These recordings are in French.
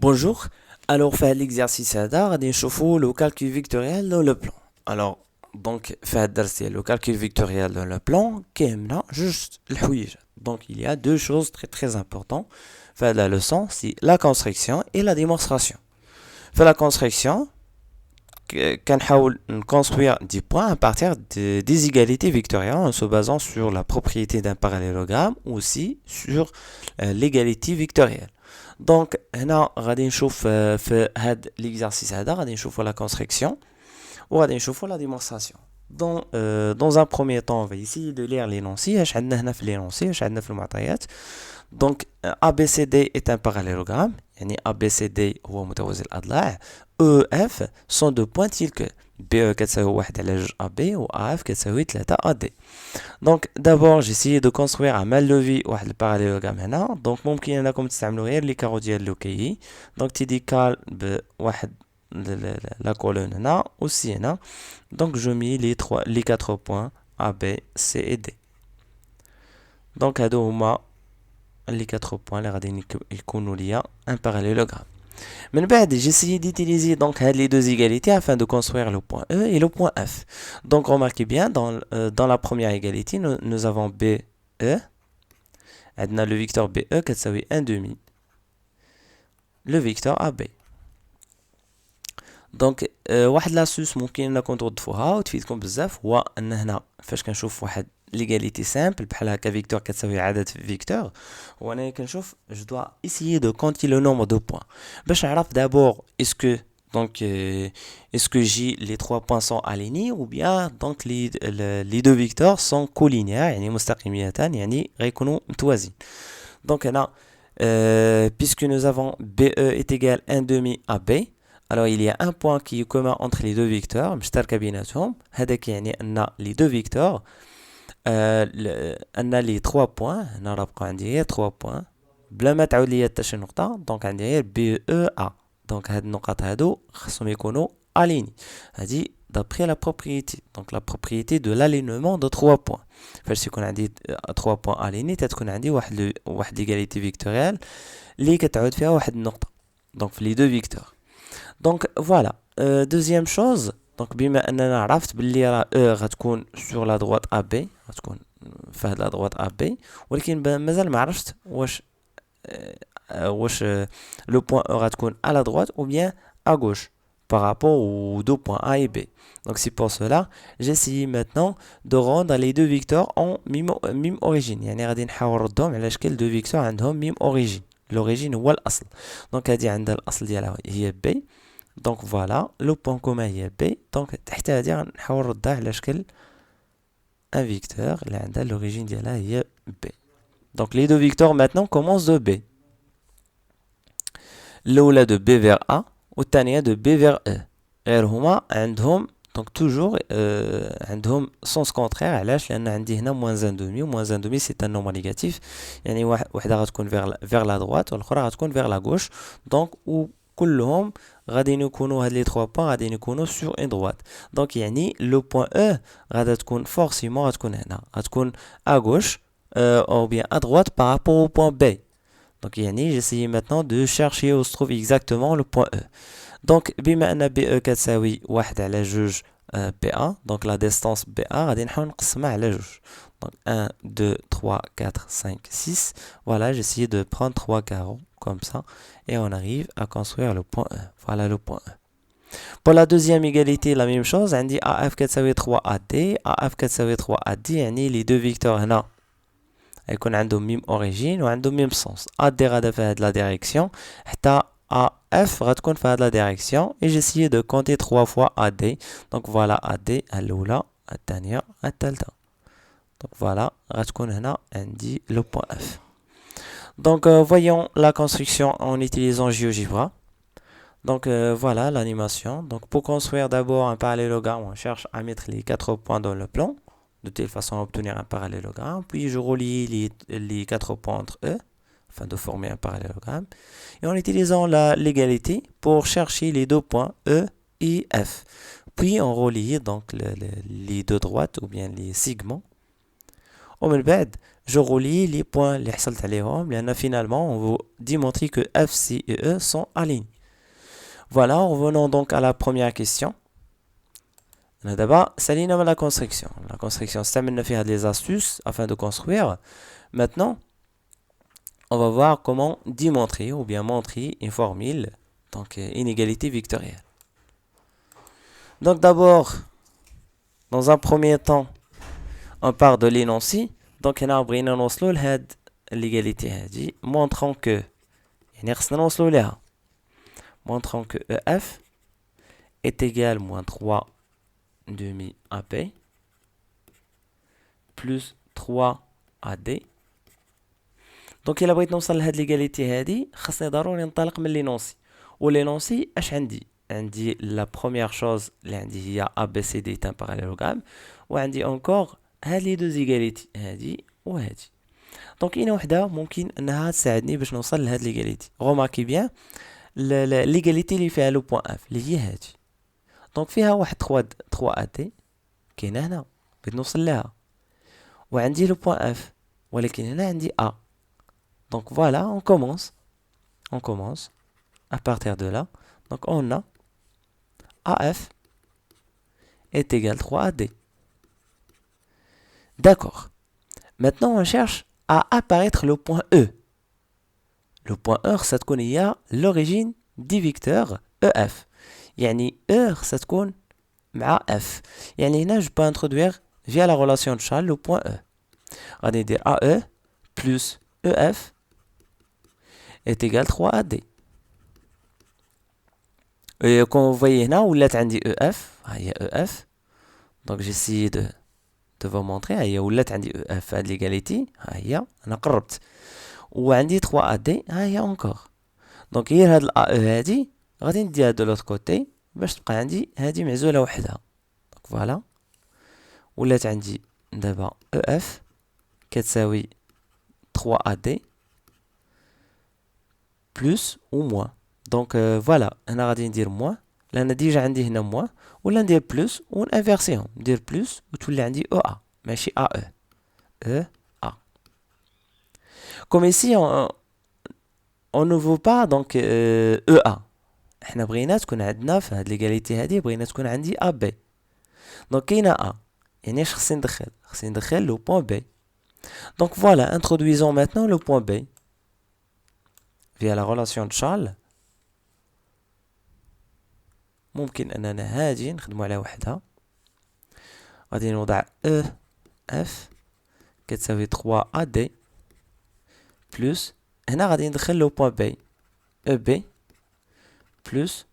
Bonjour. Alors, fait l'exercice هذا غادي نشوفوا le calcul vectoriel dans le plan. Alors, donc fait الدرس ديال le calcul vectoriel dans le plan كايننا juste الحويجات. Donc, il y a deux choses très importantes. Fait la leçon, c'est la construction et la démonstration. Fait la construction, كنحاول construire des points à partir des égalités vectorielles en se basant sur la propriété d'un parallélogramme ou aussi sur l'égalité vectorielle. Donc, هنا غادي نشوف في هاد l'exercice هذا غادي نشوفوا la construction وغادي نشوفوا la démonstration. Dans un premier temps, on va essayer de lire l'énoncé. اش عندنا هنا في l'énoncé اش عندنا في المعطيات. Donc, ABCD est un parallélogramme. يعني ABCD هو متوازي الأضلاع. EF sont deux points tels que BE كتساوي 1 على 2 AB و AF كتساوي 3 AD. Donc d'abord j'ai essayé de construire à main levée واحد الباراليلوغرام هنا. Donc ممكن انكم تستعملوا غير لي كارو ديال لو كي. Donc تيديكال بواحد la colonne هنا aussi هنا. Donc je mets les quatre points A, B, C et D. Donc هادو هما les quatre points اللي غادي يكونوا ليا un parallélogramme. من بعد j'ai essayé d'utiliser donc les deux égalités afin de construire le point E et le point F. Donc remarquez bien, dans la première égalité, nous avons BE. عندنا le vecteur BE كتساوي 1 demi. Le vecteur AB. Donc واحد لاسوس ممكن انكم توظفوها وتفيدكم بزاف هو ان هنا فاش كنشوف واحد l'égalité simple بحال هكا فيكتور كتساوي عدد فيكتور هو انا كنشوف je dois essayer de compter le nombre de points باش نعرف d'abord est-ce que j'ai les trois points sont alignés ou bien donc les deux vecteurs sont collinéaires يعني مستقيميتان يعني غيكونوا متوازين. Donc هنا puisque nous avons BE est égal 1 demi à B. Alors il y a un point qui est commun entre les deux vecteurs مشتركة بيناتهم. هذاك يعني أن les deux vecteurs أن les trois points هنا راه بقاو عندي غير 3 points بلا ما تعاود ليا حتى شي نقطة. دونك عندي غير بي او ا. دونك هاد النقط هادو خصهم يكونوا أليني. هادي d'après la propriété. Donc la propriété de l'alignement de 3 points. فاش يكون عندي 3 points أليني تتكون عندي واحد l'égalité vectorielle اللي كتعود فيها واحد النقطة. Donc في les deux vecteurs. Donc voilà. Deuxième chose. Donc بما اننا عرفت باللي راه او غتكون sur la droite AB غتكون في هاد la droite AB ولكن مازال ما عرفت واش le point E غتكون à la droite ou bien à gauche par rapport aux deux points A et B. Donc c'est pour cela j'ai essayé maintenant de rendre les deux vecteurs en même origine. يعني غادي نحاول نردهم على شكل deux vecteurs عندهم même origine. L'origine هو الأصل. Donc هادي عندها الأصل ديالها هي B. Donc voilà, le point commun هي B. Donc تحت هادي غنحاول نردها على شكل un vecteur اللي عندها l'origine ديالها هي B. Donc les deux vecteurs maintenant commencent de B. الأولى de B vers A والثانية de B vers E. غير هما عندهم donc toujours عندهم sens contraire. علاش؟ لأن عندي هنا moins 1 demi و moins 1 demi c'est un nombre négatif. يعني وحدة غتكون vers la droite والأخرى غتكون vers la gauche. Donc كلهم غادي يكونوا هاد لي 3 بوين غادي يكونوا sur une droite. Donc يعني le point E غادي تكون forcément غتكون هنا غتكون à gauche ou bien à droite par rapport au point B. Donc يعني j'essaye maintenant de chercher où se trouve exactement le point E. Donc بما ان BE كتساوي 1 على 2 BA. Donc la distance BA غادي نحاول نقسمها على 2. Donc 1, 2, 3, 4, 5, 6. Voilà, j'ai essayé de prendre 3 carreaux comme ça. Et on arrive à construire le point E. Voilà le point E. Pour la deuxième égalité, la même chose. On dit AF كتساوي 3 AD. AF كتساوي 3 AD. يعني les deux vecteurs هنا يكون عندهم même origine وعندهم même sens. AD غادا في هاد la direction. حتى AF غتكون في هاد la direction. Et j'ai essayé de compter 3 fois AD. Donc voilà AD الأولى الثانية الثالثة. Donc voilà, غتكون هنا عندي le point F. Donc voyons la construction en utilisant GeoGebra. Donc voilà l'animation. Donc pour construire d'abord un parallélogramme, on cherche à mettre les 4 points dans le plan, de telle façon à obtenir un parallélogramme. Puis je relie les 4 points entre eux, afin de former un parallélogramme. Et en utilisant l'égalité pour chercher les deux points E et F. Puis on relie donc les deux droites ou bien les segments ومن بعد je relie les points اللي حصلت عليهم لأن finalement on veut démontrer que F, C et E sont alignés. Voilà, revenons donc à la première question. D'abord, سالينا la construction. La construction, استعملنا فيها des astuces afin de construire. Maintenant, on va voir comment démontrer ou bien montrer une formule, donc inégalité vectorielle. Donc d'abord, dans un premier temps, on part de l'énoncé. Donc هنا بغينا نوصلوا لهاد l'égalité هذه montrant que يعني خصنا نوصلوا لها montrant que EF est égal moins 3 demi AB plus 3 AD. دونك الا بغيت نوصل لهاد ليغاليتي هادي خاصني ضروري ننطلق من لينونسي ولينونسي اش عندي لا بروميير شوز اللي عندي هي ا بي سي دي تان باراليلوغرام وعندي اونكور هاد لي دوز ايغاليتي هادي وهادي. دونك كاينه وحده ممكن انها تساعدني باش نوصل لهاد ليغاليتي. غوماركي بيان ليغاليتي اللي فيها لو بوين اف اللي هي هادي. دونك فيها واحد 3 ا تي كاينه هنا بغيت نوصل لها وعندي لو بوين اف ولكن هنا عندي ا. Donc voilà, on commence à partir de là. Donc on a AF est égal 3AD. D'accord. Maintenant on cherche à apparaître le point E. Le point E, ça تكون هي l'origine du vecteur EF. يعني E, ça تكون مع F. يعني هنا je peux introduire via la relation de Charles le point E. غادي ندير AE plus EF est égal 3AD. Et comme vous voyez là, ولات عندي EF, هي EF. Donc j'essaie de vous montrer, هي ولات عندي EF هاد l'égalité, هي أنا قربت. وعندي 3AD, هي encore. Donc غير هاد ال AE هادي غادي نديها de l'autre côté باش تبقى عندي هادي معزولة وحدها. Donc voilà. ولات عندي دابا EF كتساوي 3AD plus ou moins. Donc voilà, هنا غادي ندير موان لان ديجا عندي هنا موان ولا ندير بلس ونانفيرسيهم ندير بلس وتولي عندي او ا ماشي ا او او ا. كوم ايسي on ne veut pas donc او ا احنا بغينا تكون عندنا في هاد ليغاليتي هادي بغينا تكون عندي ا بي. دونك كاينه ا يعني اش خصني ندخل لو بوين بي. دونك فوالا introduisons maintenant le point B via la relation de Charles. ممكن اننا هادي نخدمو على وحدها غادي نوضع E F كتساوي 3 AD بلس هنا غادي ندخل لو بوين B E B بلس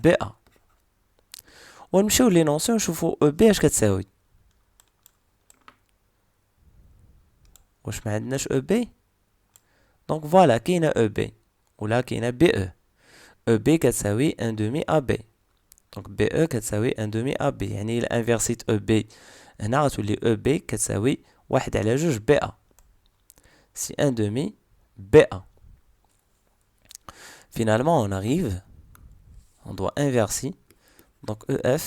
B A ونمشيو لينونسي ونشوفو E B اش كتساوي. واش ما عندناش E B؟ دونك فوالا كاينه E B ولا كاينه B E. E B كتساوي 1 demi AB. دونك B E كتساوي 1 demi AB يعني إلا انفيرسيت E B هنا غتولي E B كتساوي 1 على 2 B A. سي 1 demi B A. Finalement on arrive, on doit inverser. Donc EF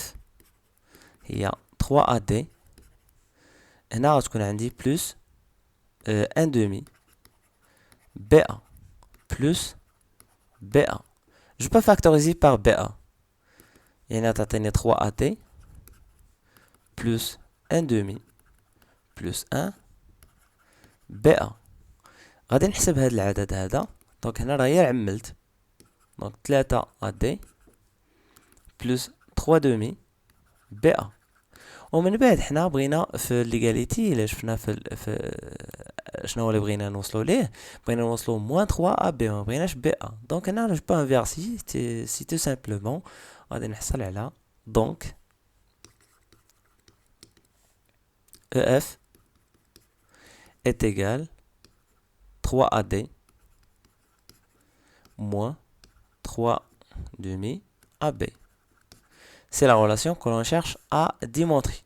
هي 3 AD هنا غتكون عندي بلس 1 demi BA plus BA. Je peux factoriser par BA. يعني تعطيني 3 AT plus 1 demi plus 1 BA. غادي نحسب هاد العدد هذا. دونك هنا راه غير عملت. دونك 3 AD plus 3 demi BA. ومن بعد حنا بغينا في ليغاليتي الا شفنا في شنو هو اللي بغينا نوصلوا ليه بغينا نوصلوا موان 3 ا بي ما بغيناش بي ا. دونك هنا جو با انفيرسي سي تو سامبلومون غادي نحصل على دونك EF est égal 3AD moins 3 demi AB. C'est la relation que l'on cherche à démontrer.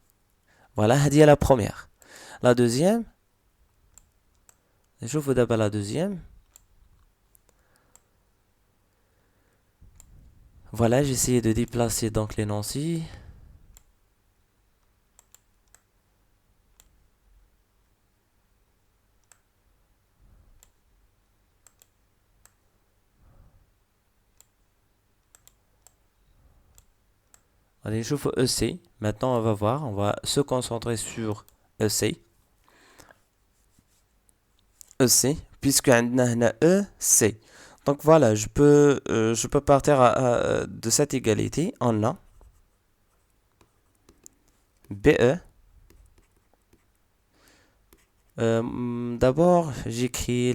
Voilà, هذه هي la première. La deuxième, je vous d'abord la deuxième. Voilà, j'ai essayé de déplacer donc l'énoncé. غادي نشوفوا EC. Maintenant, on va voir, on va se concentrer sur EC. EC, puisque عندنا هنا EC. Donc voilà, je peux partir de cette égalité. On a BE. D'abord, j'écris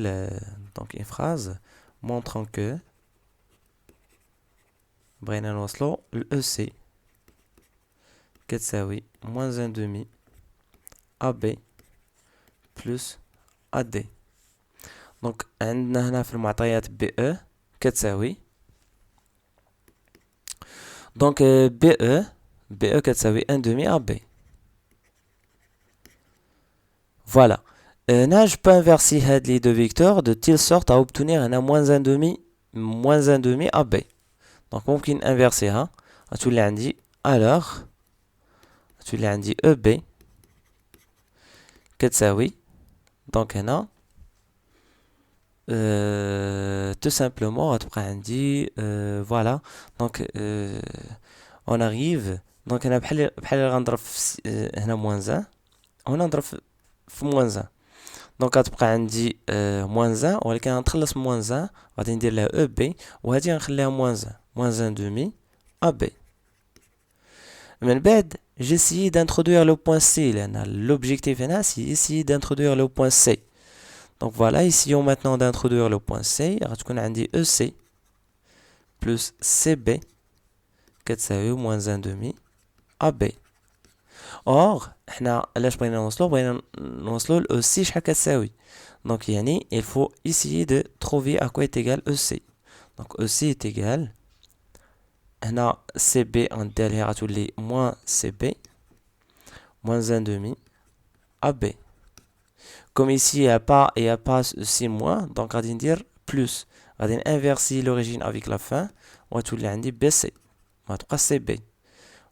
donc une phrase montrant que بغينا نوصلو ل EC كتساوي moins 1 demi AB plus AD. دونك عندنا هنا في المعطيات BE كتساوي دونك BE كتساوي 1 demi AB. Voilà. Là, je peux inverser les deux vecteurs de telle sorte à obtenir un moins 1 demi AB. Donc, on peut inverser. Tu l'as dit. Alors, tu l'as dit EB. كتساوي. Donc, هنا tout simplement غتبقى عندي voilà. Donc, on arrive. Donc, هنا بحال غنضرب هنا moins 1. هنا نضرب في moins 1. دونك غتبقى عندي moins 1 ولكن غنتخلص من moins 1 غادي ندير لها او بي وهادي غنخليها moins 1 دومي ا بي. من بعد j'essaie d'introduire le point C لان l'objectif هنا c'est essayer d'introduire le point C. Donc voilà, essayons maintenant d'introduire le point C. غتكون عندي EC plus CB كتساوي moins 1 demi AB. Or, حنا علاش بغينا نوصلو ل EC شحال كتساوي. Donc يعني il faut essayer de trouver à quoi est égal EC. Donc EC est égal هنا CB غنديرها غتولي moins CB moins 1 demi AB. Comme ici il y a pas C moins, donc غادي ندير plus. غادي inverser l'origine avec la fin وغتولي عندي BC. غتبقى CB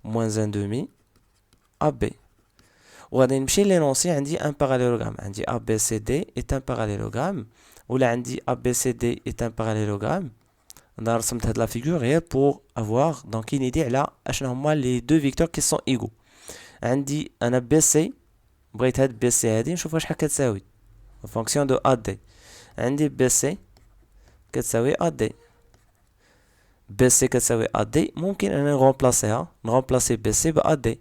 moins 1 demi AB. وغادي نمشي لينونسي عندي un parallélogramme. عندي ABCD est un parallélogramme. ولا عندي ABCD est un parallélogramme. انا رسمت هاد لا فيغور غير pour avoir donc une idée على اشنو هما les deux vecteurs qui sont égaux. عندي انا BC بغيت هاد BC هادي نشوف شحال كتساوي en fonction de AD. عندي BC كتساوي AD. BC كتساوي AD ممكن أنا نغمبلاسي BC ب AD.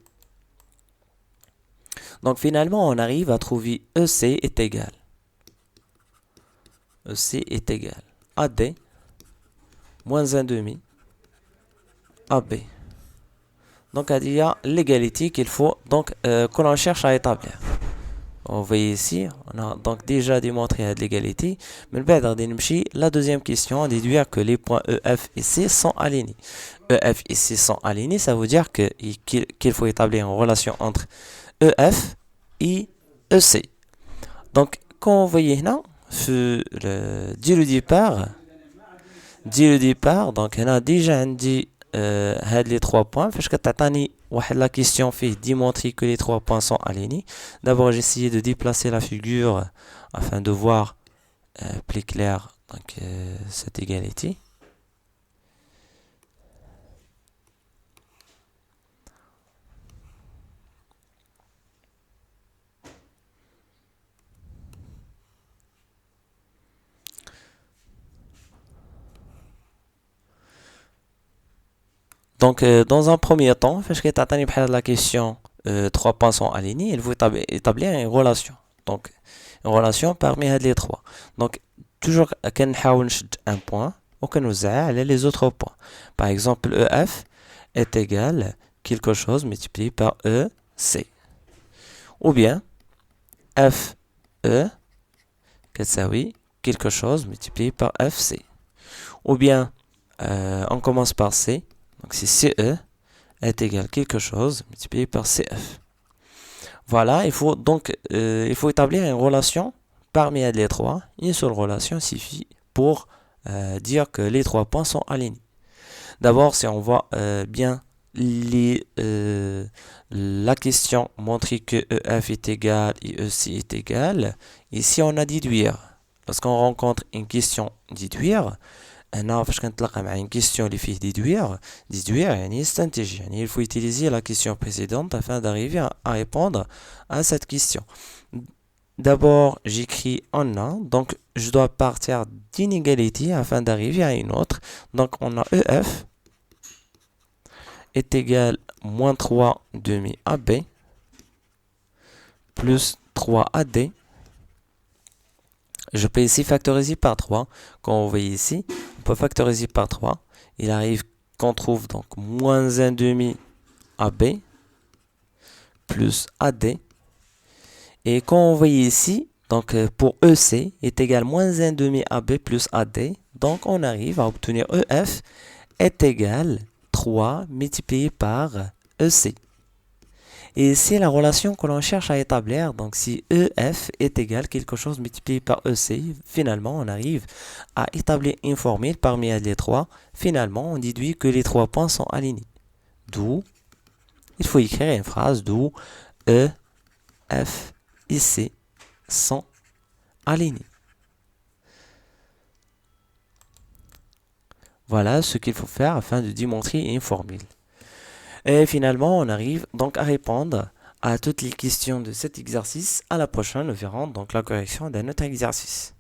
Donc finalement on arrive à trouver EC est égal AD moins 1 demi AB. Donc il y a l'égalité qu'il faut donc que l'on cherche à établir. On voit ici, on a donc déjà démontré l'égalité. Mais la deuxième question, on déduire que les points EF et C sont alignés. EF et C sont alignés, ça veut dire qu'il faut établir une relation entre EF et EC. Donc, quand on voit ici, dès le départ, donc on a déjà dit les 3 points. Parce que la question fait démontrer que les 3 points sont alignés. D'abord, j'ai essayé de déplacer la figure afin de voir plus clair donc, cette égalité. Donc, dans un premier temps, parce que la question 3 points sont alignés, il faut établir une relation. Donc, une relation parmi les 3. Donc, toujours, qu'on un point, ou qu'on nous a les autres points. Par exemple, EF est égal quelque chose multiplié par EC. Ou bien, FE, quelque chose multiplié par FC. Ou bien, on commence par C. Donc si CE est égal quelque chose multiplié par CF. Voilà, il faut établir une relation parmi les 3. Une seule relation suffit pour dire que les 3 points sont alignés. D'abord, si on voit bien la question montrer que EF est égal et EC est égal, ici on a déduire. Lorsqu'on rencontre une question déduire, هنا فاش كنتلاقى مع une question اللي فيه déduire يعني يستنتج يعني il faut utiliser la question précédente afin d'arriver à répondre à cette question. D'abord, j'écris on a, donc je dois partir d'inégalité afin d'arriver à une autre. Donc on a EF est égal moins 3 demi AB plus 3 AD. Je peux ici factoriser par 3. Quand on voit ici, on peut factoriser par 3. Il arrive qu'on trouve donc moins 1 demi AB plus AD. Et quand on voit ici, donc pour EC est égal moins 1 demi AB plus AD. Donc on arrive à obtenir EF est égal 3 multiplié par EC. Et c'est la relation que l'on cherche à établir. Donc si EF est égal quelque chose multiplié par EC, finalement on arrive à établir une formule parmi les trois. Finalement on déduit que les 3 points sont alignés. D'où il faut écrire une phrase d'où E, F et C sont alignés. Voilà ce qu'il faut faire afin de démontrer une formule. Et finalement, on arrive donc à répondre à toutes les questions de cet exercice. À la prochaine, nous verrons donc la correction d'un autre exercice.